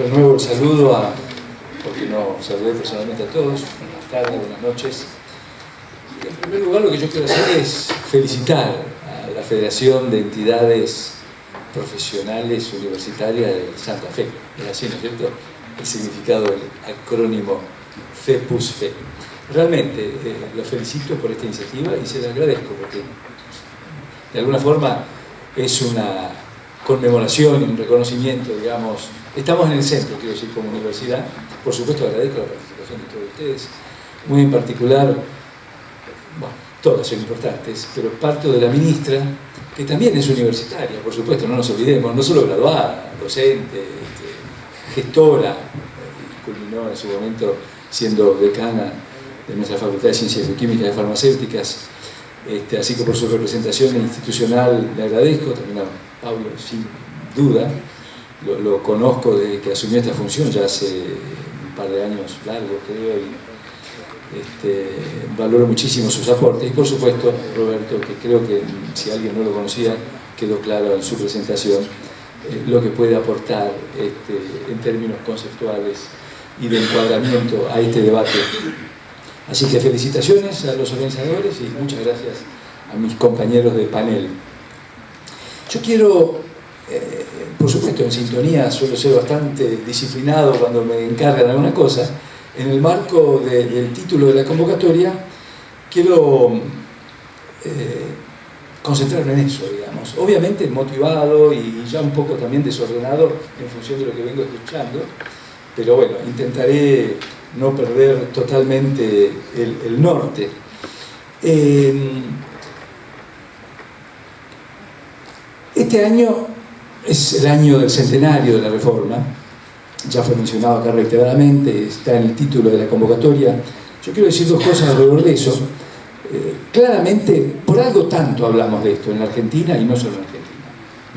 renuevo el saludo porque no saludé personalmente a todos. Buenas tardes, buenas noches. En primer lugar, lo que yo quiero hacer es felicitar a la Federación de Entidades Profesionales Universitarias de Santa Fe. Es así, ¿no es cierto?, el significado del acrónimo FEPUSFE. Realmente los felicito por esta iniciativa y se la agradezco porque de alguna forma es una conmemoración y un reconocimiento, digamos. Estamos en el centro, quiero decir, como universidad. Por supuesto agradezco la participación de todos ustedes, muy en particular, bueno, todas son importantes, pero parto de la ministra, que también es universitaria, por supuesto, no nos olvidemos, no solo graduada, docente, gestora, culminó en su momento siendo decana de nuestra Facultad de Ciencias Bioquímicas y Farmacéuticas, así que por su representación institucional le agradezco, también a Pablo, sin duda, lo conozco desde que asumió esta función, ya hace un par de años largos, creo, y valoro muchísimo sus aportes, y por supuesto, Roberto, que creo que si alguien no lo conocía, quedó claro en su presentación, lo que puede aportar en términos conceptuales y de encuadramiento a este debate. Así que felicitaciones a los organizadores y muchas gracias a mis compañeros de panel. Yo quiero, por supuesto, en sintonía, suelo ser bastante disciplinado cuando me encargan alguna cosa. En el marco del título de la convocatoria, quiero concentrarme en eso, digamos. Obviamente motivado y ya un poco también desordenado en función de lo que vengo escuchando, pero bueno, intentaré no perder totalmente el norte. Este año es el año del centenario de la Reforma, ya fue mencionado acá reiteradamente, está en el título de la convocatoria. Yo quiero decir dos cosas alrededor de eso. Claramente, por algo tanto hablamos de esto en la Argentina, y no solo en Argentina,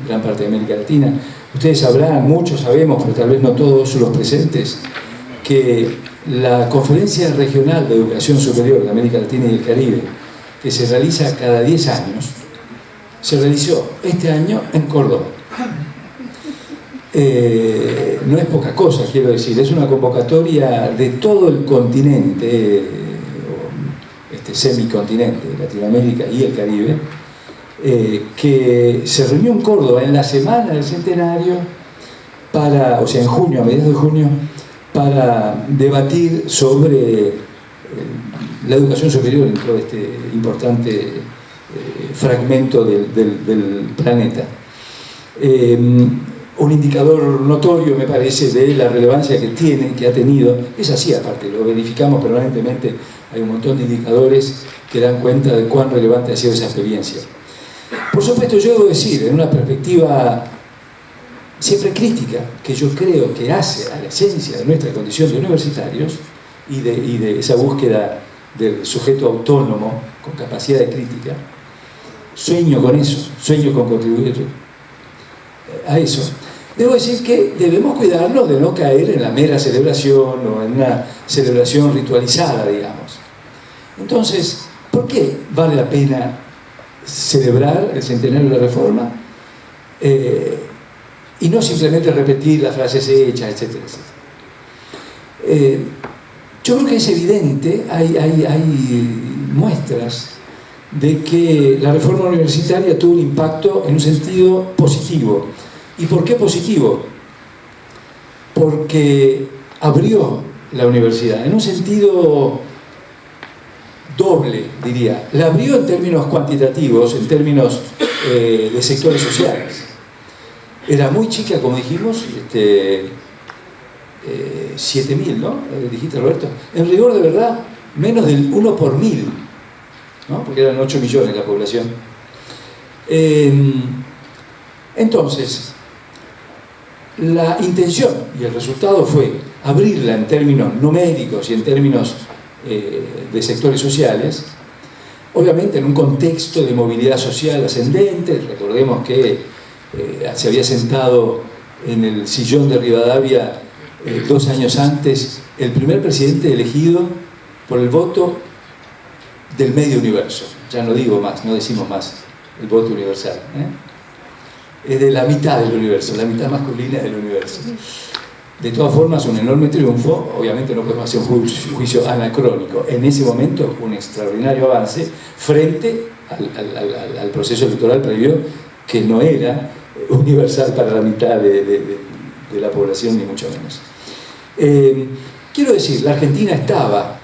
en gran parte de América Latina. Ustedes sabrán, muchos sabemos, pero tal vez no todos los presentes, que la Conferencia Regional de Educación Superior de América Latina y el Caribe, que se realiza cada 10 años, se realizó este año en Córdoba. No es poca cosa, quiero decir, es una convocatoria de todo el continente, semicontinente, Latinoamérica y el Caribe, que se reunió en Córdoba en la semana del centenario, o sea, en junio, a mediados de junio, para debatir sobre la educación superior en todo este importante fragmento del planeta. Un indicador notorio, me parece, de la relevancia que ha tenido, es así aparte, lo verificamos permanentemente, hay un montón de indicadores que dan cuenta de cuán relevante ha sido esa experiencia. Por supuesto, yo debo decir, en una perspectiva siempre crítica, que yo creo que hace a la esencia de nuestra condición de universitarios y de esa búsqueda del sujeto autónomo con capacidad de crítica, sueño con eso, sueño con contribuir a eso. Debo decir que debemos cuidarnos de no caer en la mera celebración o en una celebración ritualizada, digamos. Entonces, ¿por qué vale la pena celebrar el centenario de la Reforma? Y no simplemente repetir las frases hechas, etcétera, etcétera. Yo creo que es evidente, hay muestras de que la reforma universitaria tuvo un impacto en un sentido positivo. ¿Y por qué positivo? Porque abrió la universidad, en un sentido doble, diría. La abrió en términos cuantitativos, en términos de sectores sociales. Era muy chica, como dijimos, 7.000, ¿no? Dijiste, Roberto. En rigor, de verdad, menos del 1 por 1.000, ¿no? Porque eran 8 millones la población. Entonces, la intención y el resultado fue abrirla en términos numéricos y en términos de sectores sociales, obviamente en un contexto de movilidad social ascendente. Recordemos que se había sentado en el sillón de Rivadavia 2 años antes el primer presidente elegido por el voto del medio universo. Ya no digo más, no decimos más el voto universal, es de la mitad del universo, la mitad masculina del universo. De todas formas, un enorme triunfo. Obviamente no podemos hacer un juicio anacrónico. En ese momento, un extraordinario avance frente al proceso electoral previo, que no era universal para la mitad de la población, ni mucho menos. Quiero decir, la Argentina estaba,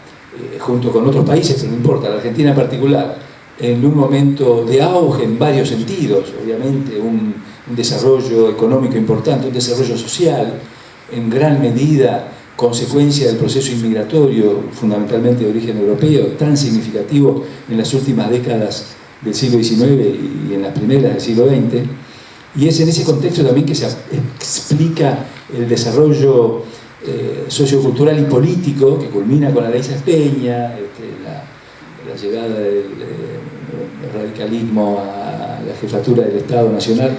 junto con otros países, pero no importa, la Argentina en particular, en un momento de auge en varios sentidos. Obviamente un desarrollo económico importante, un desarrollo social, en gran medida consecuencia del proceso inmigratorio, fundamentalmente de origen europeo, tan significativo en las últimas décadas del siglo XIX y en las primeras del siglo XX. Y es en ese contexto también que se explica el desarrollo sociocultural y político, que culmina con la ley Sáenz Peña, la llegada del radicalismo a la jefatura del Estado Nacional.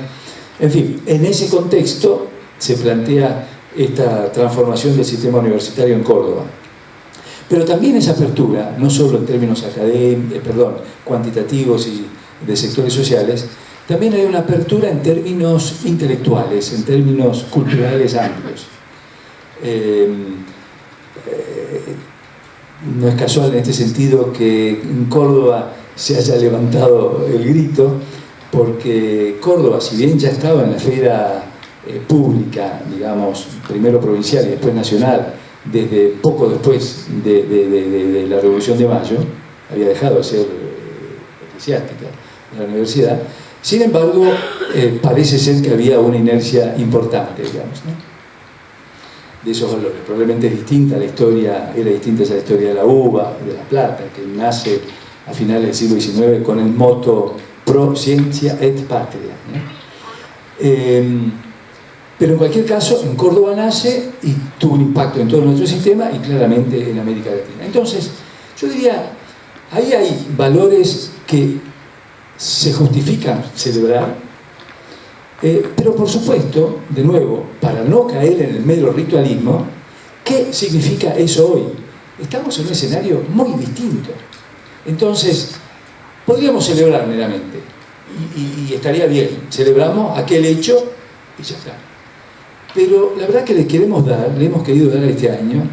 En fin, en ese contexto se plantea esta transformación del sistema universitario en Córdoba. Pero también esa apertura, no solo en términos cuantitativos y de sectores sociales, también hay una apertura en términos intelectuales, en términos culturales amplios. No es casual en este sentido que en Córdoba se haya levantado el grito, porque Córdoba, si bien ya estaba en la esfera pública, digamos, primero provincial y después nacional, desde poco después de la Revolución de Mayo, había dejado de ser eclesiástica en la universidad. Sin embargo, parece ser que había una inercia importante, digamos, ¿no?, de esos valores. Probablemente es distinta la historia, era distinta esa historia de la uva, de La Plata, que nace a finales del siglo XIX con el moto pro scientia et patria, ¿no? Pero en cualquier caso, en Córdoba nace y tuvo un impacto en todo nuestro sistema y claramente en América Latina. Entonces, yo diría, ahí hay valores que se justifican celebrar, pero por supuesto, de nuevo, para no caer en el mero ritualismo, ¿qué significa eso hoy? Estamos en un escenario muy distinto. Entonces, podríamos celebrar meramente, y estaría bien, celebramos aquel hecho y ya está. Pero la verdad que le hemos querido dar este año,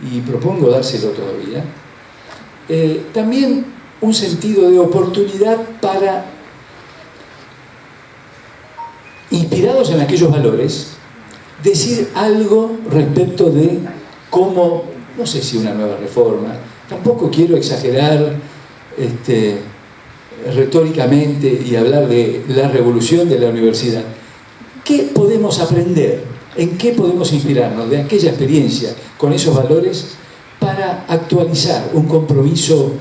y propongo dárselo todavía, también un sentido de oportunidad para, inspirados en aquellos valores, decir algo respecto de cómo, no sé si una nueva reforma, tampoco quiero exagerar retóricamente y hablar de la revolución de la universidad. ¿Qué podemos aprender? ¿En qué podemos inspirarnos de aquella experiencia con esos valores para actualizar un compromiso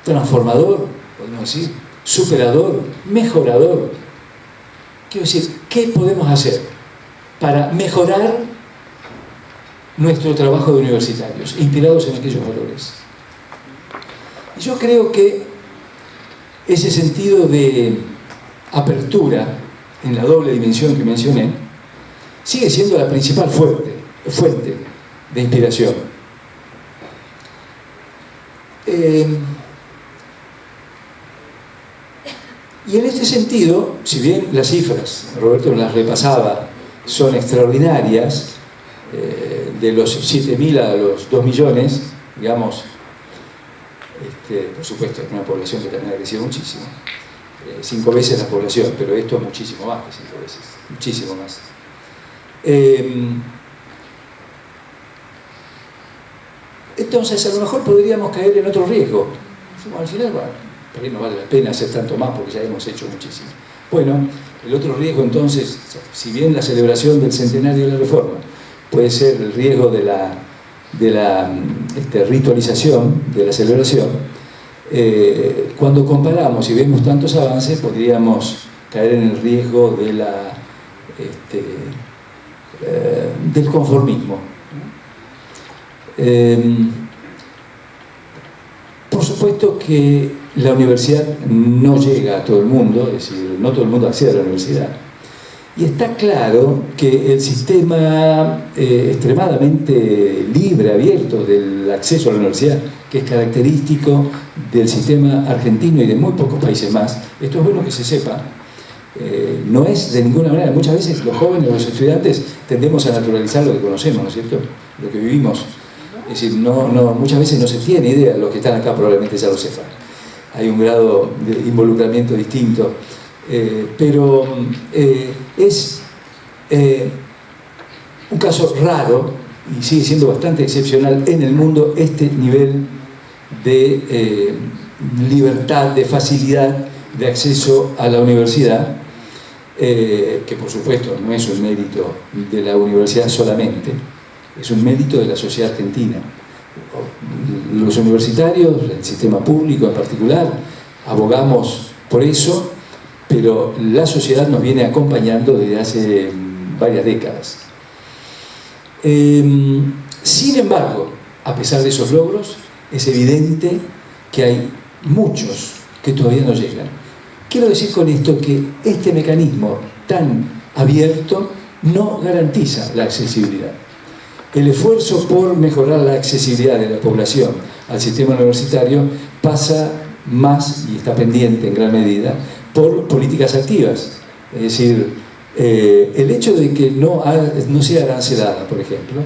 transformador, podemos decir, superador, mejorador? Quiero decir, ¿qué podemos hacer para mejorar nuestro trabajo de universitarios, inspirados en aquellos valores? Y yo creo que ese sentido de apertura en la doble dimensión que mencioné sigue siendo la principal fuente de inspiración. Y en este sentido, si bien las cifras, Roberto las repasaba, son extraordinarias, de los 7.000 a los 2 millones, digamos, por supuesto, es una población que también ha crecido muchísimo, 5 veces la población, pero esto es muchísimo más que 5 veces, muchísimo más. Entonces, a lo mejor podríamos caer en otro riesgo. Al final, bueno, por ahí no vale la pena hacer tanto más porque ya hemos hecho muchísimo. Bueno, el otro riesgo entonces, si bien la celebración del centenario de la Reforma puede ser el riesgo de la ritualización de la celebración, cuando comparamos y vemos tantos avances, podríamos caer en el riesgo de del conformismo. Por supuesto que la universidad no llega a todo el mundo, es decir, no todo el mundo accede a la universidad. Y está claro que el sistema extremadamente libre, abierto del acceso a la universidad, que es característico del sistema argentino y de muy pocos países más, esto es bueno que se sepa, no es de ninguna manera. Muchas veces los jóvenes, los estudiantes, tendemos a naturalizar lo que conocemos, ¿no es cierto? Lo que vivimos. Es decir, muchas veces no se tiene idea, los que están acá probablemente ya lo sepan. Hay un grado de involucramiento distinto, pero es un caso raro y sigue siendo bastante excepcional en el mundo este nivel de libertad, de facilidad de acceso a la universidad, que por supuesto no es un mérito de la universidad solamente, es un mérito de la sociedad argentina. Los universitarios, el sistema público en particular, abogamos por eso, pero la sociedad nos viene acompañando desde hace varias décadas. Sin embargo, a pesar de esos logros, es evidente que hay muchos que todavía no llegan. Quiero decir con esto que este mecanismo tan abierto no garantiza la accesibilidad. El esfuerzo por mejorar la accesibilidad de la población al sistema universitario pasa más, y está pendiente en gran medida, por políticas activas. Es decir, el hecho de que no sea arancelada, por ejemplo,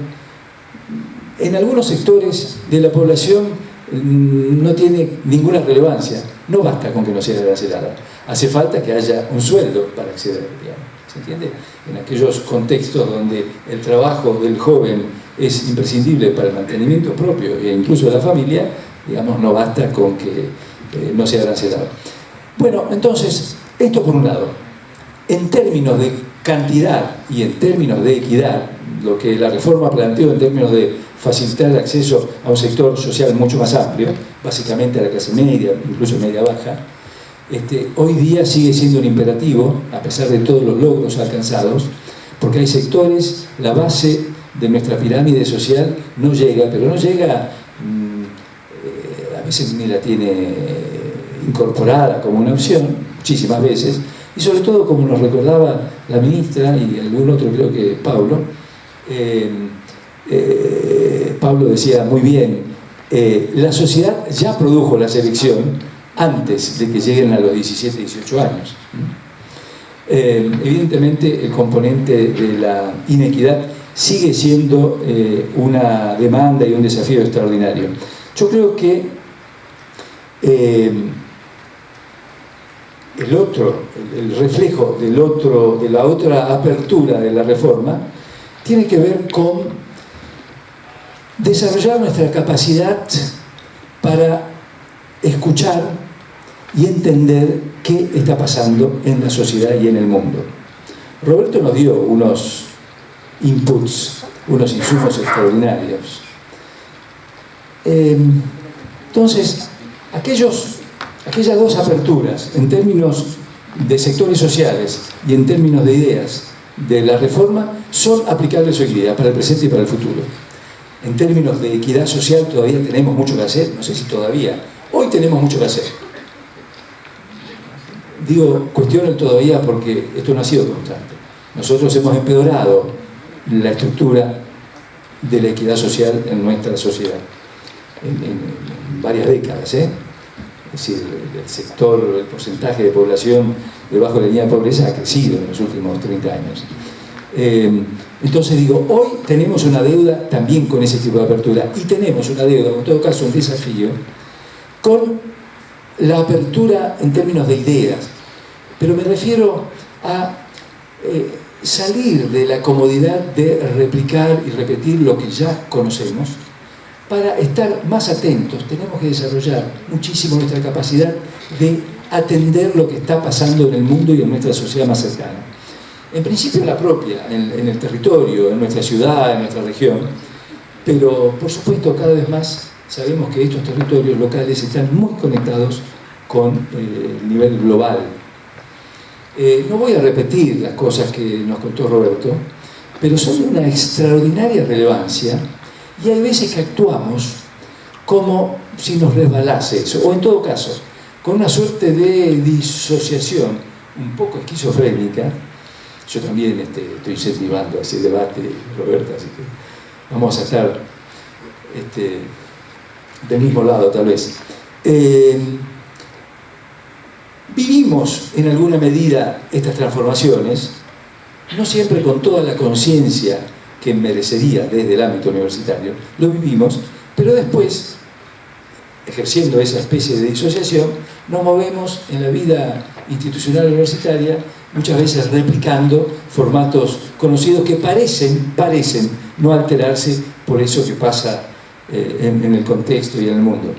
en algunos sectores de la población no tiene ninguna relevancia. No basta con que no sea arancelada. Hace falta que haya un sueldo para acceder, digamos. ¿Se entiende? En aquellos contextos donde el trabajo del joven es imprescindible para el mantenimiento propio e incluso de la familia, digamos, no basta con que no sea arancelado. Bueno, entonces, esto por un lado. En términos de cantidad y en términos de equidad, lo que la reforma planteó en términos de facilitar el acceso a un sector social mucho más amplio, básicamente a la clase media, incluso media baja, hoy día sigue siendo un imperativo, a pesar de todos los logros alcanzados, porque hay sectores, la base de nuestra pirámide social no llega, pero no llega, a veces ni la tiene incorporada como una opción, muchísimas veces, y sobre todo, como nos recordaba la ministra y algún otro, creo que Pablo, Pablo decía muy bien, la sociedad ya produjo la selección antes de que lleguen a los 17, 18 años. Evidentemente, el componente de la inequidad sigue siendo una demanda y un desafío extraordinario. Yo creo que el reflejo de la otra apertura de la reforma tiene que ver con desarrollar nuestra capacidad para escuchar y entender qué está pasando en la sociedad y en el mundo. Roberto nos dio unos inputs, unos insumos extraordinarios. Entonces, aquellas dos aperturas, en términos de sectores sociales y en términos de ideas de la reforma, son aplicables hoy día, para el presente y para el futuro. En términos de equidad social todavía tenemos mucho que hacer, no sé si todavía, hoy tenemos mucho que hacer. Digo, cuestiono el todavía porque esto no ha sido constante. Nosotros hemos empeorado la estructura de la equidad social en nuestra sociedad, en varias décadas, Es decir, el sector, el porcentaje de población debajo de la línea de pobreza ha crecido en los últimos 30 años. Entonces digo, hoy tenemos una deuda también con ese tipo de apertura y tenemos una deuda, en todo caso un desafío, con la apertura en términos de ideas, pero me refiero a salir de la comodidad de replicar y repetir lo que ya conocemos. Para estar más atentos tenemos que desarrollar muchísimo nuestra capacidad de atender lo que está pasando en el mundo y en nuestra sociedad más cercana. En principio la propia, en el territorio, en nuestra ciudad, en nuestra región, pero por supuesto cada vez más sabemos que estos territorios locales están muy conectados con el nivel global. No voy a repetir las cosas que nos contó Roberto, pero son de una extraordinaria relevancia y hay veces que actuamos como si nos resbalase eso, o en todo caso, con una suerte de disociación un poco esquizofrénica. Yo también estoy incentivando ese debate, Roberta, así que vamos a estar del mismo lado tal vez. Vivimos en alguna medida estas transformaciones, no siempre con toda la conciencia que merecería desde el ámbito universitario, lo vivimos, pero después, ejerciendo esa especie de disociación, nos movemos en la vida institucional universitaria, muchas veces replicando formatos conocidos que parecen no alterarse por eso que pasa en el contexto y en el mundo,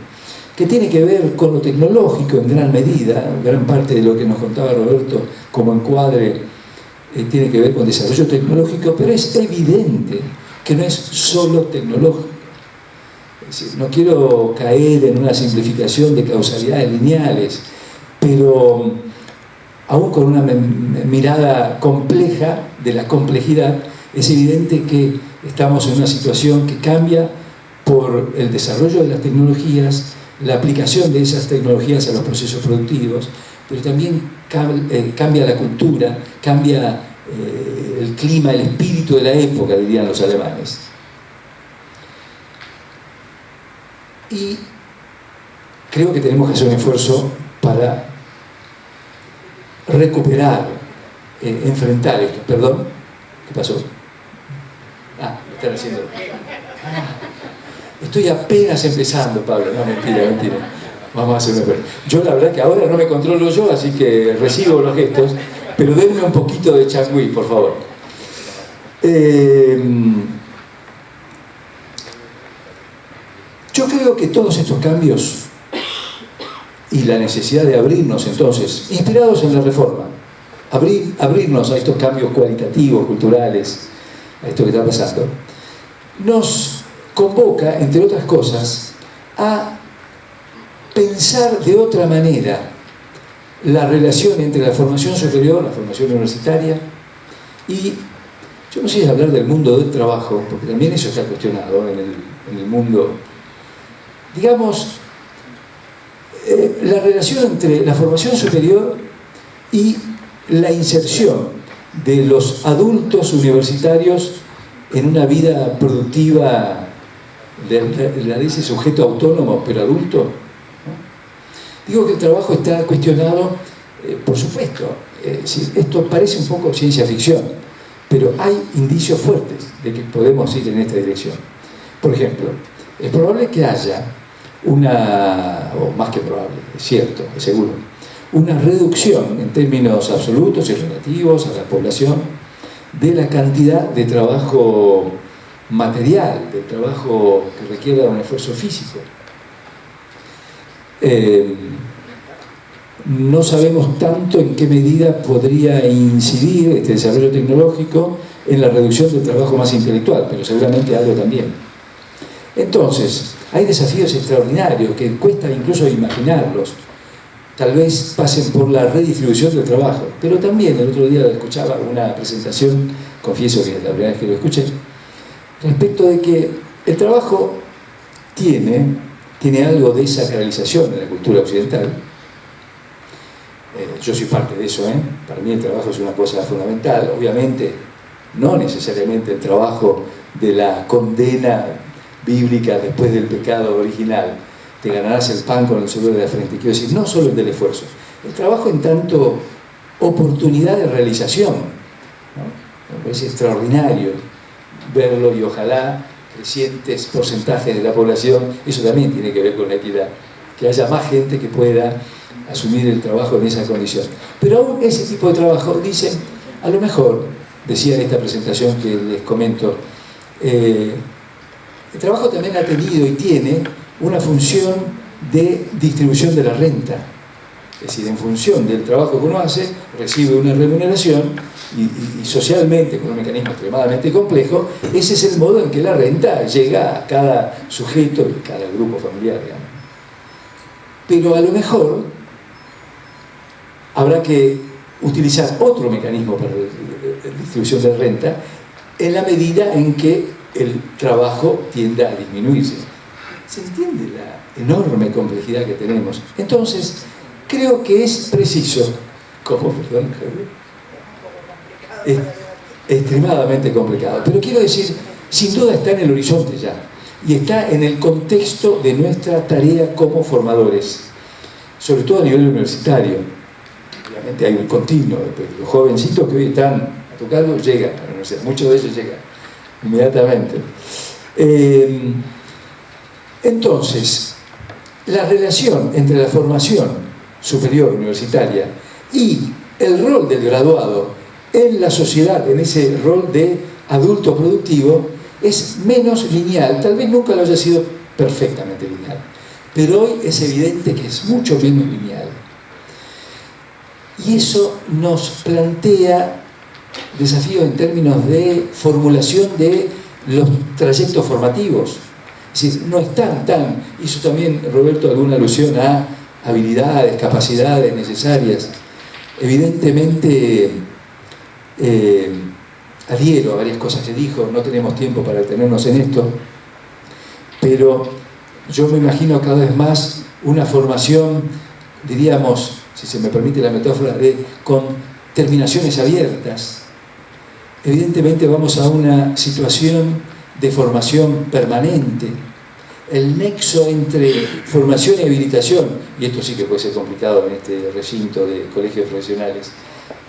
que tiene que ver con lo tecnológico en gran medida. Gran parte de lo que nos contaba Roberto como encuadre tiene que ver con desarrollo tecnológico, pero es evidente que no es solo tecnológico. Es decir, no quiero caer en una simplificación de causalidades lineales, pero aún con una mirada compleja de la complejidad, es evidente que estamos en una situación que cambia por el desarrollo de las tecnologías, la aplicación de esas tecnologías a los procesos productivos, pero también cambia la cultura, cambia el clima, el espíritu de la época, dirían los alemanes. Y creo que tenemos que hacer un esfuerzo para recuperar, enfrentar esto. ¿Perdón? ¿Qué pasó? Ah, me están haciendo... Estoy apenas empezando, Pablo. No, mentira. Vamos a hacer una prueba. Yo la verdad que ahora no me controlo yo, así que recibo los gestos, pero denme un poquito de changüí, por favor. Yo creo que todos estos cambios y la necesidad de abrirnos entonces, inspirados en la reforma, abrirnos a estos cambios cualitativos, culturales, a esto que está pasando, nos convoca, entre otras cosas, a pensar de otra manera la relación entre la formación superior, la formación universitaria, y yo no sé si hablar del mundo del trabajo, porque también eso está cuestionado en el mundo, digamos, la relación entre la formación superior y la inserción de los adultos universitarios en una vida productiva, la dice sujeto autónomo, pero adulto, ¿no? Digo que el trabajo está cuestionado, por supuesto, esto parece un poco ciencia ficción, pero hay indicios fuertes de que podemos ir en esta dirección. Por ejemplo, es probable que haya o más que probable, es cierto, es seguro, una reducción en términos absolutos y relativos a la población de la cantidad de trabajo material, del trabajo que requiera un esfuerzo físico. No sabemos tanto en qué medida podría incidir este desarrollo tecnológico en la reducción del trabajo más intelectual, pero seguramente algo también. Entonces, hay desafíos extraordinarios que cuesta incluso imaginarlos. Tal vez pasen por la redistribución del trabajo, pero también el otro día escuchaba una presentación, confieso que es la primera vez que lo escuché, respecto de que el trabajo tiene algo de sacralización en la cultura occidental. Yo soy parte de eso, Para mí el trabajo es una cosa fundamental. Obviamente, no necesariamente el trabajo de la condena bíblica después del pecado original. Te ganarás el pan con el sudor de la frente. Quiero decir, no solo el del esfuerzo. El trabajo en tanto oportunidad de realización, ¿no? Me parece extraordinario verlo, y ojalá crecientes porcentajes de la población, eso también tiene que ver con la equidad, que haya más gente que pueda asumir el trabajo en esa condición. Pero aún ese tipo de trabajo, dicen, a lo mejor, decía en esta presentación que les comento, el trabajo también ha tenido y tiene una función de distribución de la renta. Es decir, en función del trabajo que uno hace, recibe una remuneración y socialmente, con un mecanismo extremadamente complejo, ese es el modo en que la renta llega a cada sujeto y cada grupo familiar, digamos. Pero a lo mejor habrá que utilizar otro mecanismo para la distribución de renta en la medida en que el trabajo tienda a disminuirse. ¿Se entiende la enorme complejidad que tenemos? Entonces, creo que es preciso, es extremadamente complicado, pero quiero decir, sin duda está en el horizonte ya, y está en el contexto de nuestra tarea como formadores, sobre todo a nivel universitario. lógicamente hay un continuo, los jovencitos que hoy están a tocarlo llegan a la universidad, muchos de ellos llegan inmediatamente. Entonces, la relación entre la formación superior universitaria y el rol del graduado en la sociedad, en ese rol de adulto productivo, es menos lineal. Tal vez nunca lo haya sido perfectamente lineal, pero hoy es evidente que es mucho menos lineal. Y eso nos plantea desafíos en términos de formulación de los trayectos formativos. Es decir, no están tan, hizo también Roberto alguna alusión a habilidades, capacidades necesarias. Evidentemente, adhiero a varias cosas que dijo, no tenemos tiempo para detenernos en esto, pero yo me imagino cada vez más una formación, diríamos, si se me permite la metáfora, con terminaciones abiertas. Evidentemente vamos a una situación de formación permanente. El nexo entre formación y habilitación, y esto sí que puede ser complicado en este recinto de colegios profesionales,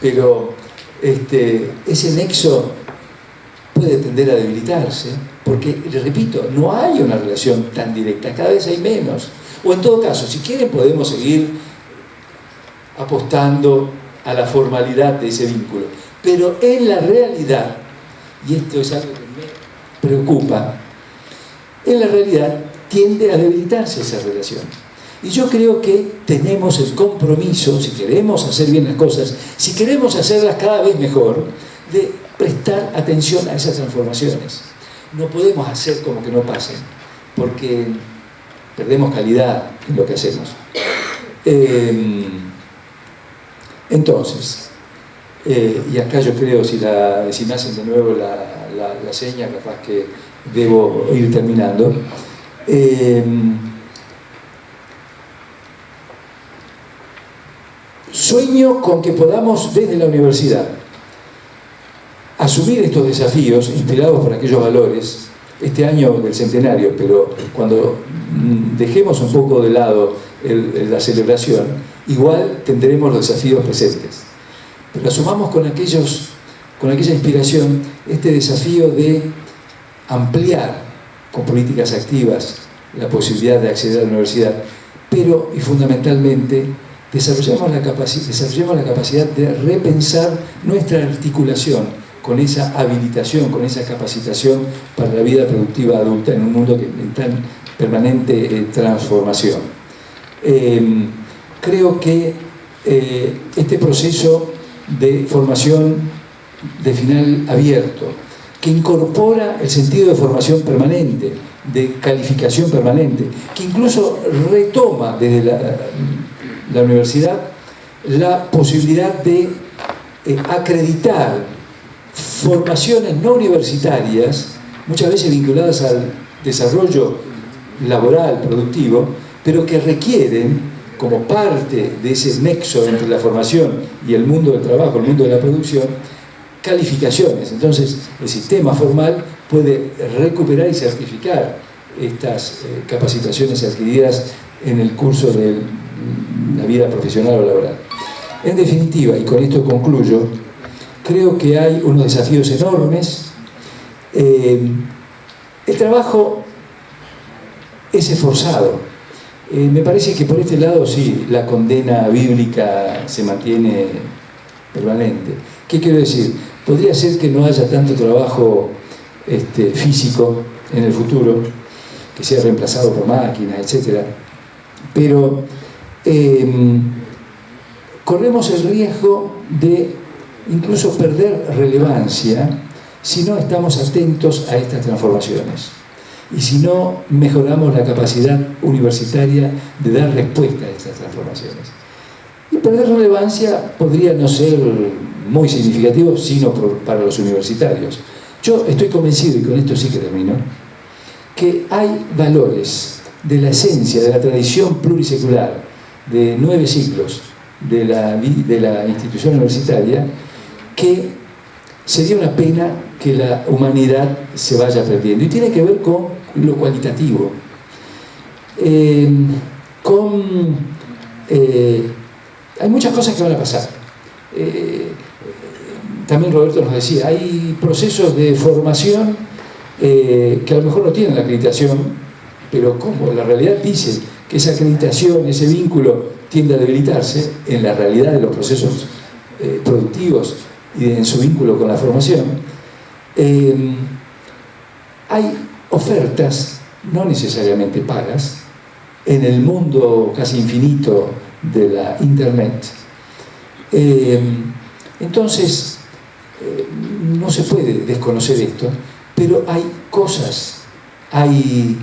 pero ese nexo puede tender a debilitarse, porque, les repito, no hay una relación tan directa, cada vez hay menos. O en todo caso, si quieren podemos seguir apostando a la formalidad de ese vínculo, pero en la realidad, y esto es algo que me preocupa, en la realidad tiende a debilitarse esa relación. Y yo creo que tenemos el compromiso, si queremos hacer bien las cosas, si queremos hacerlas cada vez mejor, de prestar atención a esas transformaciones. No podemos hacer como que no pasen, porque perdemos calidad en lo que hacemos. Entonces, y acá yo creo, si me hacen de nuevo la seña, capaz que debo ir terminando. Sueño con que podamos desde la universidad asumir estos desafíos inspirados por aquellos valores este año del centenario, pero cuando dejemos un poco de lado la celebración, igual tendremos los desafíos presentes. Pero asumamos con aquella inspiración este desafío de ampliar con políticas activas la posibilidad de acceder a la universidad, pero y fundamentalmente desarrollemos la capacidad de repensar nuestra articulación con esa habilitación, con esa capacitación para la vida productiva adulta en un mundo que está en permanente transformación. Creo que este proceso de formación de final abierto, que incorpora el sentido de formación permanente, de calificación permanente, que incluso retoma desde la universidad la posibilidad de acreditar formaciones no universitarias, muchas veces vinculadas al desarrollo laboral, productivo, pero que requieren, como parte de ese nexo entre la formación y el mundo del trabajo, el mundo de la producción, calificaciones. Entonces, el sistema formal puede recuperar y certificar estas capacitaciones adquiridas en el curso de la vida profesional o laboral. En definitiva, y con esto concluyo, creo que hay unos desafíos enormes. El trabajo es esforzado. Me parece que por este lado sí, la condena bíblica se mantiene permanente. ¿Qué quiero decir? Podría ser que no haya tanto trabajo físico en el futuro, que sea reemplazado por máquinas, etc. Pero corremos el riesgo de incluso perder relevancia si no estamos atentos a estas transformaciones y si no mejoramos la capacidad universitaria de dar respuesta a estas transformaciones. Y perder relevancia podría no ser muy significativo, sino para los universitarios. Yo estoy convencido, y con esto sí que termino, que hay valores de la esencia, de la tradición plurisecular, de 9 siglos de la institución universitaria, que sería una pena que la humanidad se vaya perdiendo. Y tiene que ver con lo cualitativo. Hay muchas cosas que van a pasar. también Roberto nos decía, hay procesos de formación que a lo mejor no tienen la acreditación, pero como la realidad dice que esa acreditación, ese vínculo tiende a debilitarse en la realidad de los procesos productivos y en su vínculo con la formación, hay ofertas, no necesariamente pagas, en el mundo casi infinito de la Internet. Entonces, no se puede desconocer esto, pero hay cosas, hay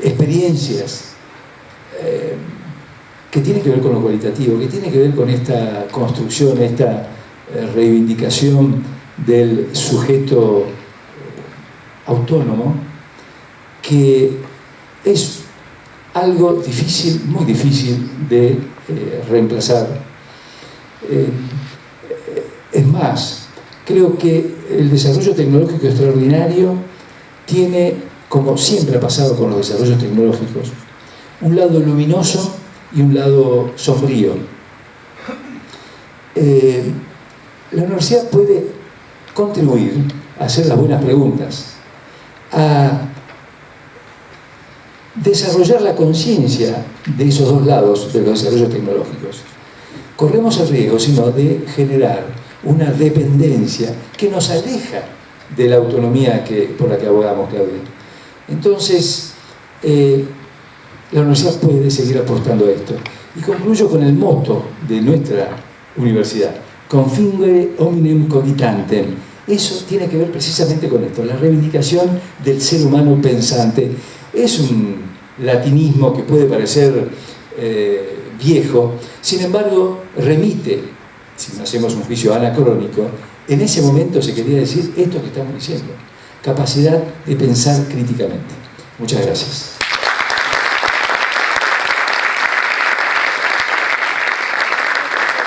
experiencias que tienen que ver con lo cualitativo, que tienen que ver con esta construcción, esta reivindicación del sujeto autónomo, que es algo difícil, muy difícil de reemplazar. Es más, creo que el desarrollo tecnológico extraordinario tiene, como siempre ha pasado con los desarrollos tecnológicos, un lado luminoso y un lado sombrío. La universidad puede contribuir a hacer las buenas preguntas, a desarrollar la conciencia de esos dos lados de los desarrollos tecnológicos. Corremos el riesgo, sino de generar una dependencia que nos aleja de la autonomía por la que abogamos, Claudia. Entonces, la universidad puede seguir apostando a esto. Y concluyo con el moto de nuestra universidad: confingere hominem cogitantem. Eso tiene que ver precisamente con esto, la reivindicación del ser humano pensante. Es un latinismo que puede parecer viejo, sin embargo remite, si no hacemos un juicio anacrónico, en ese momento se quería decir esto que estamos diciendo: capacidad de pensar críticamente. Muchas gracias.